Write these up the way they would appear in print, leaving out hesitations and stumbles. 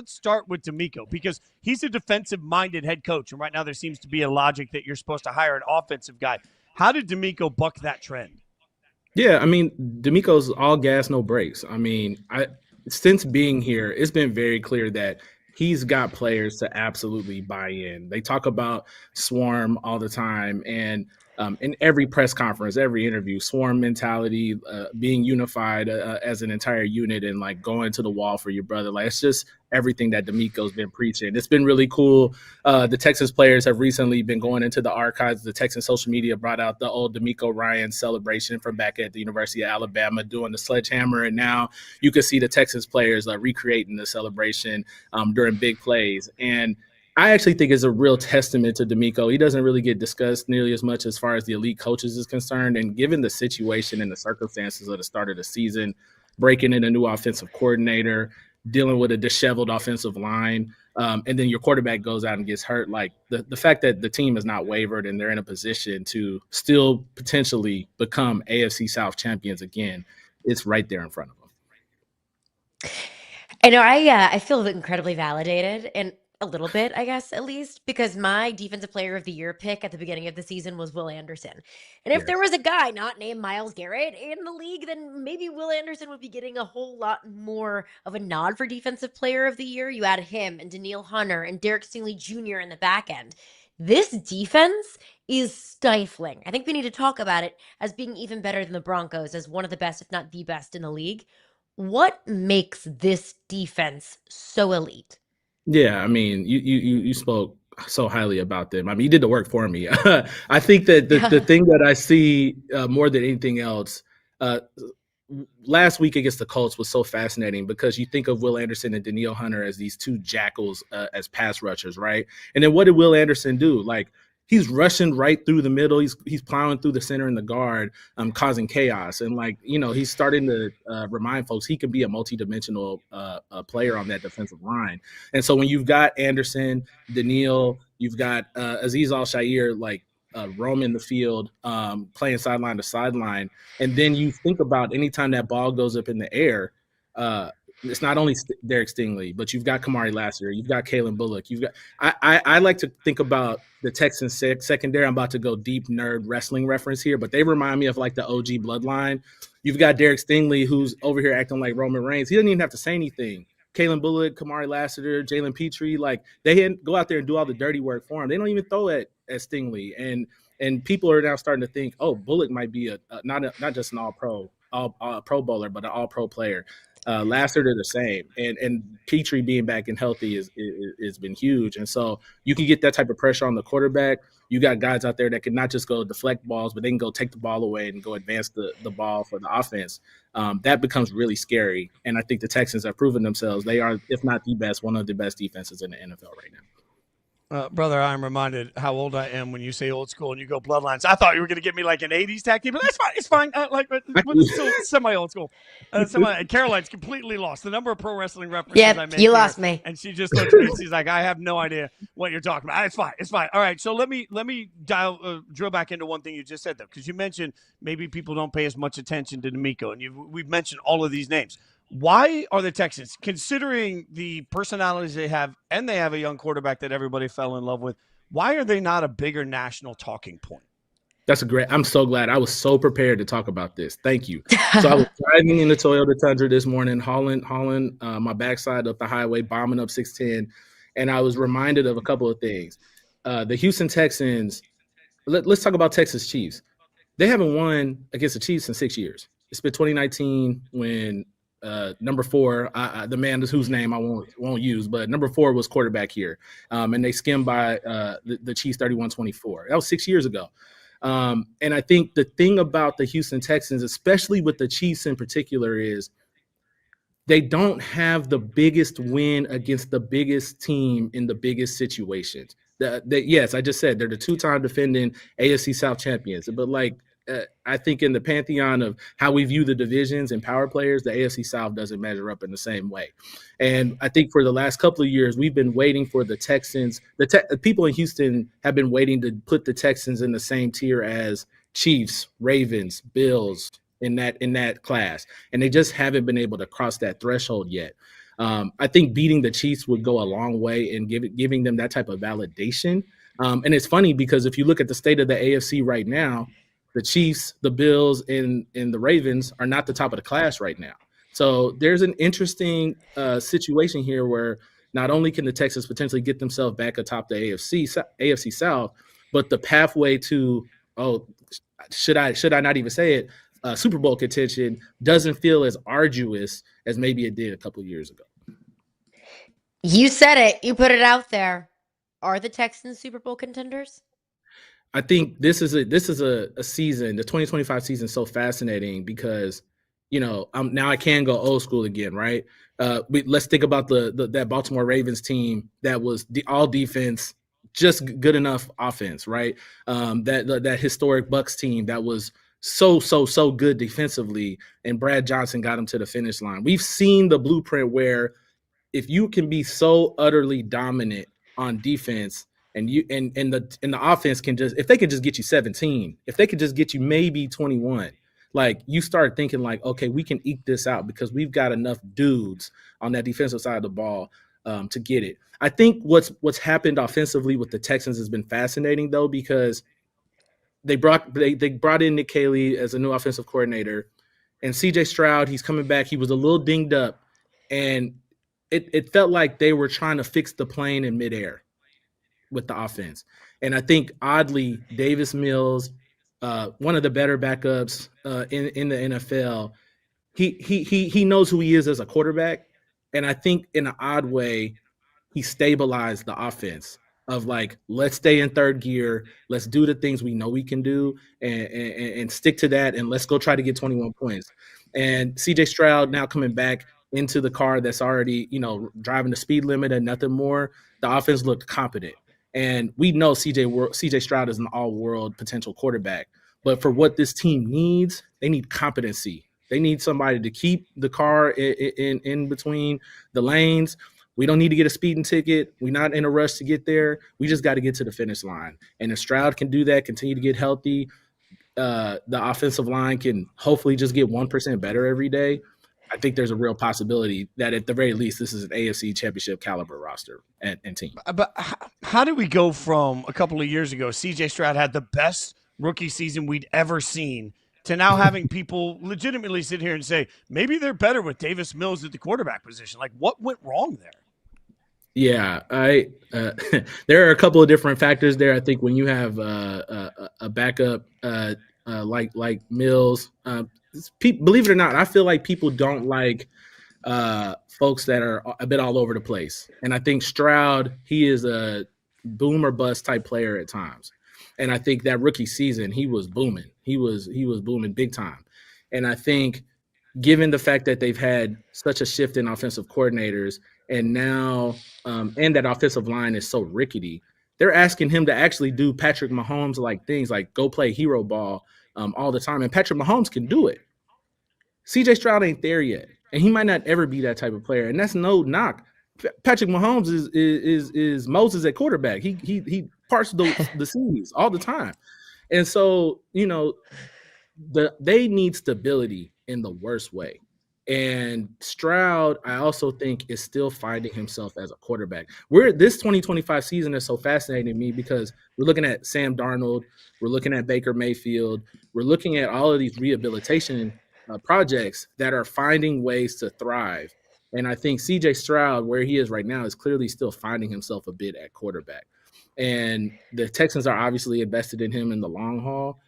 Let's start with DeMeco because he's a defensive-minded head coach, and right now there seems to be a logic that you're supposed to hire an offensive guy. How did DeMeco buck that trend? Yeah, I mean, DeMeco's all gas, no brakes. I mean, since being here, it's been very clear that he's got players to absolutely buy in. They talk about swarm all the time, and in every press conference, every interview, swarm mentality, being unified as an entire unit, and like going to the wall for your brother. Like it's just everything that DeMeco's been preaching. It's been really cool. The Texas players have recently been going into the archives. The Texan social media brought out the old DeMeco Ryans celebration from back at the University of Alabama doing the sledgehammer. And now you can see the Texas players recreating the celebration during big plays. And I actually think it's a real testament to DeMeco. He doesn't really get discussed nearly as much as far as the elite coaches is concerned. And given the situation and the circumstances of the start of the season, breaking in a new offensive coordinator, dealing with a disheveled offensive line, and then your quarterback goes out and gets hurt. Like the fact that the team has not wavered and they're in a position to still potentially become AFC South champions again, it's right there in front of them. I know I feel incredibly validated and a little bit, I guess, at least, because my defensive player of the year pick at the beginning of the season was Will Anderson. And if there was a guy not named Myles Garrett in the league, then maybe Will Anderson would be getting a whole lot more of a nod for defensive player of the year. You add him and Danielle Hunter and Derek Stingley Jr. in the back end. This defense is stifling. I think we need to talk about it as being even better than the Broncos, as one of the best, if not the best in the league. What makes this defense so elite? Yeah, I mean, you spoke so highly about them. I mean, you did the work for me. I think that the thing that I see more than anything else, last week against the Colts was so fascinating because you think of Will Anderson and Danielle Hunter as these two jackals as pass rushers, right? And then what did Will Anderson do? Like, he's rushing right through the middle. He's plowing through the center and the guard, causing chaos. And he's starting to remind folks he can be a multidimensional player on that defensive line. And so when you've got Anderson, Danielle, you've got Azeez Al-Shaair, roaming the field, playing sideline to sideline, and then you think about anytime that ball goes up in the air, it's not only Derek Stingley, but you've got Kamari Lassiter, you've got Kalen Bullock, you've got. I like to think about the Texans secondary. I'm about to go deep nerd wrestling reference here, but they remind me of like the OG bloodline. You've got Derek Stingley, who's over here acting like Roman Reigns. He doesn't even have to say anything. Kalen Bullock, Kamari Lassiter, Jalen Petrie, they go out there and do all the dirty work for him. They don't even throw at Stingley, and people are now starting to think, oh, Bullock might be not just an all pro bowler, but an all pro player. Lassiter the same, and Petrie being back and healthy is been huge, and so you can get that type of pressure on the quarterback. You got guys out there that can not just go deflect balls, but they can go take the ball away and go advance the ball for the offense. That becomes really scary, and I think the Texans have proven themselves. They are, if not the best, one of the best defenses in the NFL right now. Brother, I'm reminded how old I am when you say old school and you go bloodlines. I thought you were going to get me like an 80s tag team, but that's fine. It's fine. But it's still semi-old school. Caroline's completely lost. The number of pro wrestling references I made. You lost me. And she just looks at me and she's like, I have no idea what you're talking about. It's fine. It's fine. All right, so let me drill back into one thing you just said, though, because you mentioned maybe people don't pay as much attention to DeMeco, and we've mentioned all of these names. Why are the Texans, considering the personalities they have, and they have a young quarterback that everybody fell in love with, why are they not a bigger national talking point? I'm so glad. I was so prepared to talk about this. Thank you. So I was driving in the Toyota Tundra this morning, hauling my backside up the highway, bombing up 610, and I was reminded of a couple of things. The Houston Texans, let's talk about Texas Chiefs. They haven't won against the Chiefs in 6 years. It's been 2019 when number 4, the man whose name I won't use, but number 4 was quarterback here, and they skimmed by the Chiefs 31-24. That was 6 years ago. And I think the thing about the Houston Texans, especially with the Chiefs in particular, is they don't have the biggest win against the biggest team in the biggest situations. Yes, I just said they're the 2-time defending AFC South champions, but I think in the pantheon of how we view the divisions and power players, the AFC South doesn't measure up in the same way. And I think for the last couple of years, we've been waiting for the Texans. People in Houston have been waiting to put the Texans in the same tier as Chiefs, Ravens, Bills in that class. And they just haven't been able to cross that threshold yet. I think beating the Chiefs would go a long way in giving them that type of validation. And it's funny because if you look at the state of the AFC right now, the Chiefs, the Bills, and the Ravens are not the top of the class right now. So there's an interesting situation here where not only can the Texans potentially get themselves back atop the AFC South, but the pathway to should I not even say it, Super Bowl contention doesn't feel as arduous as maybe it did a couple of years ago. You said it. You put it out there. Are the Texans Super Bowl contenders? I think this is a season, the 2025 season is so fascinating because, now I can go old school again, right? Let's think about that Baltimore Ravens team that was all defense, just good enough offense, right? That historic Bucs team that was so good defensively, and Brad Johnson got them to the finish line. We've seen the blueprint where if you can be so utterly dominant on defense and the offense can if they can just get you 17, if they could just get you maybe 21, like you start thinking like, okay, we can eke this out because we've got enough dudes on that defensive side of the ball to get it. I think what's happened offensively with the Texans has been fascinating though, because they brought in Nick Caley as a new offensive coordinator, and CJ Stroud, he's coming back. He was a little dinged up, and it felt like they were trying to fix the plane in midair with the offense. And I think oddly, Davis Mills, one of the better backups in the NFL, he knows who he is as a quarterback. And I think in an odd way, he stabilized the offense of like, let's stay in third gear. Let's do the things we know we can do and stick to that. And let's go try to get 21 points. And CJ Stroud now coming back into the car that's already, driving the speed limit and nothing more. The offense looked competent. And we know CJ Stroud is an all-world potential quarterback. But for what this team needs, they need competency. They need somebody to keep the car in between the lanes. We don't need to get a speeding ticket. We're not in a rush to get there. We just got to get to the finish line. And if Stroud can do that, continue to get healthy, the offensive line can hopefully just get 1% better every day. I think there's a real possibility that at the very least, this is an AFC championship caliber roster and team. But how did we go from a couple of years ago, CJ Stroud had the best rookie season we'd ever seen, to now having people legitimately sit here and say, maybe they're better with Davis Mills at the quarterback position? Like, what went wrong there? Yeah, there are a couple of different factors there. I think when you have a backup like Mills, believe it or not, I feel like people don't like folks that are a bit all over the place. And I think Stroud, he is a boom or bust type player at times. And I think that rookie season, he was booming. He was booming big time. And I think given the fact that they've had such a shift in offensive coordinators and now and that offensive line is so rickety, they're asking him to actually do Patrick Mahomes like things, like go play hero ball all the time. And Patrick Mahomes can do it. CJ Stroud ain't there yet. And he might not ever be that type of player. And that's no knock. Patrick Mahomes is Moses at quarterback. He parts the seas all the time. And so, they need stability in the worst way. And Stroud, I also think, is still finding himself as a quarterback. This 2025 season is so fascinating to me because we're looking at Sam Darnold, we're looking at Baker Mayfield, we're looking at all of these rehabilitation projects that are finding ways to thrive. And I think CJ Stroud, where he is right now, is clearly still finding himself a bit at quarterback. And the Texans are obviously invested in him in the long haul.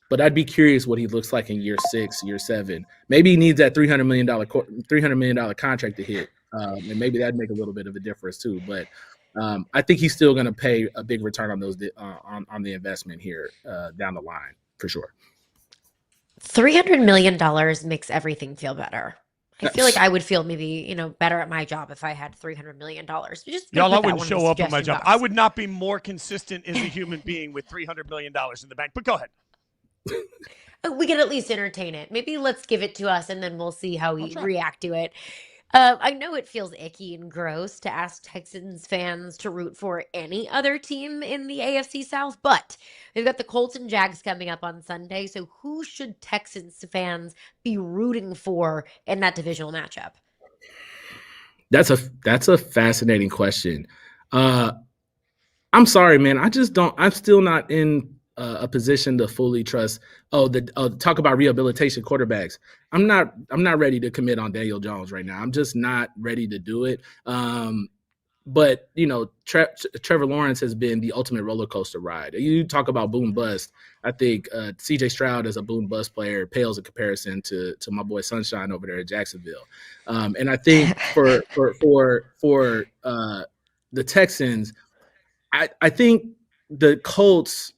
But I'd be curious what he looks like in year 6, year 7. Maybe he needs that $300 million contract to hit, and maybe that'd make a little bit of a difference too. But I think he's still going to pay a big return on those on the investment here down the line for sure. $300 million makes everything feel better. I feel like I would feel maybe, better at my job if I had $300 million. Y'all, I wouldn't show up at my job. I would not be more consistent as a human being with $300 million in the bank. But go ahead. We can at least entertain it. Maybe let's give it to us and then we'll see how we react to it. I know it feels icky and gross to ask Texans fans to root for any other team in the AFC South, but they've got the Colts and Jags coming up on Sunday. So who should Texans fans be rooting for in that divisional matchup? That's a fascinating question. I'm sorry, man. I just don't. I'm still not in a position to fully trust. Talk about rehabilitation quarterbacks. I'm not ready to commit on Daniel Jones right now. I'm just not ready to do it. But Trevor Lawrence has been the ultimate roller coaster ride. You talk about boom bust. I think CJ Stroud as a boom bust player pales in comparison to my boy Sunshine over there at Jacksonville. And I think for the Texans, I think the Colts,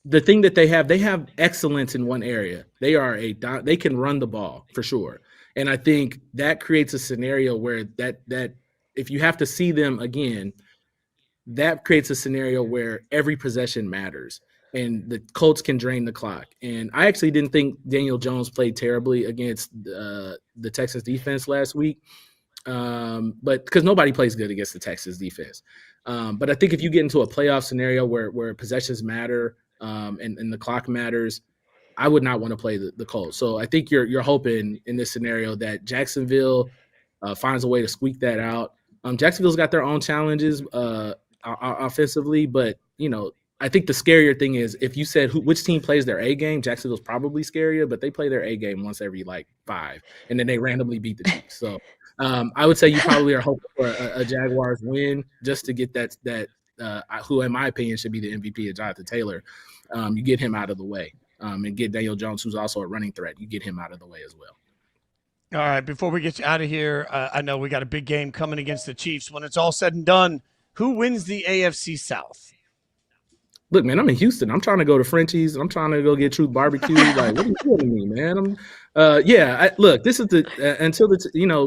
the thing that they have excellence in one area. They can run the ball for sure. And I think that creates a scenario where that if you have to see them again, that creates a scenario where every possession matters and the Colts can drain the clock. And I actually didn't think Daniel Jones played terribly against the Texans defense last week. But because nobody plays good against the Texas defense. But I think if you get into a playoff scenario where possessions matter and the clock matters, I would not want to play the Colts. So I think you're hoping in this scenario that Jacksonville finds a way to squeak that out. Jacksonville's got their own challenges offensively, but I think the scarier thing is if you said which team plays their A game, Jacksonville's probably scarier, but they play their A game once every like 5, and then they randomly beat the Chiefs. So I would say you probably are hoping for a Jaguars win just to get that who in my opinion should be the MVP of Jonathan Taylor. You get him out of the way and get Daniel Jones, who's also a running threat. You get him out of the way as well. All right, before we get you out of here, I know we got a big game coming against the Chiefs. When it's all said and done, who wins the AFC South? Look, man, I'm in Houston. I'm trying to go to Frenchie's. I'm trying to go get Truth Barbecue. Like, what are you doing to me, man? Look, this is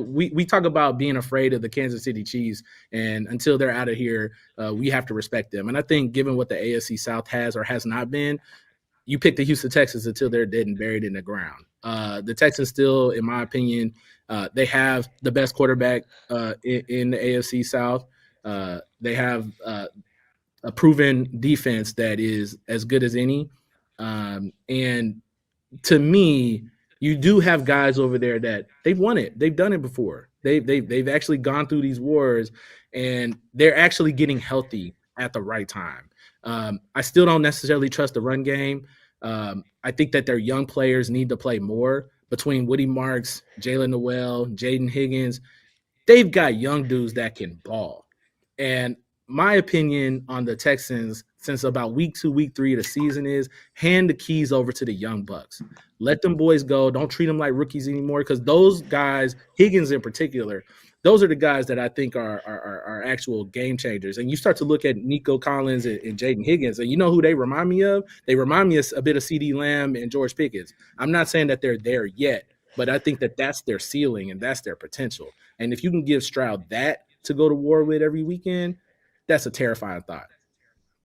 we talk about being afraid of the Kansas City Chiefs, and until they're out of here, we have to respect them. And I think given what the AFC South has or has not been, you pick the Houston Texans until they're dead and buried in the ground. The Texans still, in my opinion, they have the best quarterback in the AFC South. They have a proven defense that is as good as any. And to me, you do have guys over there that they've won it. They've done it before. They've actually gone through these wars, and they're actually getting healthy at the right time. I still don't necessarily trust the run game. I think that their young players need to play more between Woody Marks, Jalen Noel, Jaden Higgins. They've got young dudes that can ball. And my opinion on the Texans since about week 2, week 3 of the season is hand the keys over to the young bucks. Let them boys go. Don't treat them like rookies anymore, because those guys, Higgins in particular, those are the guys that I think are actual game changers. And you start to look at Nico Collins and Jaden Higgins, and you know who they remind me of? They remind me a bit of CeeDee Lamb and George Pickens. I'm not saying that they're there yet, but I think that that's their ceiling and that's their potential. And if you can give Stroud that to go to war with every weekend, that's a terrifying thought.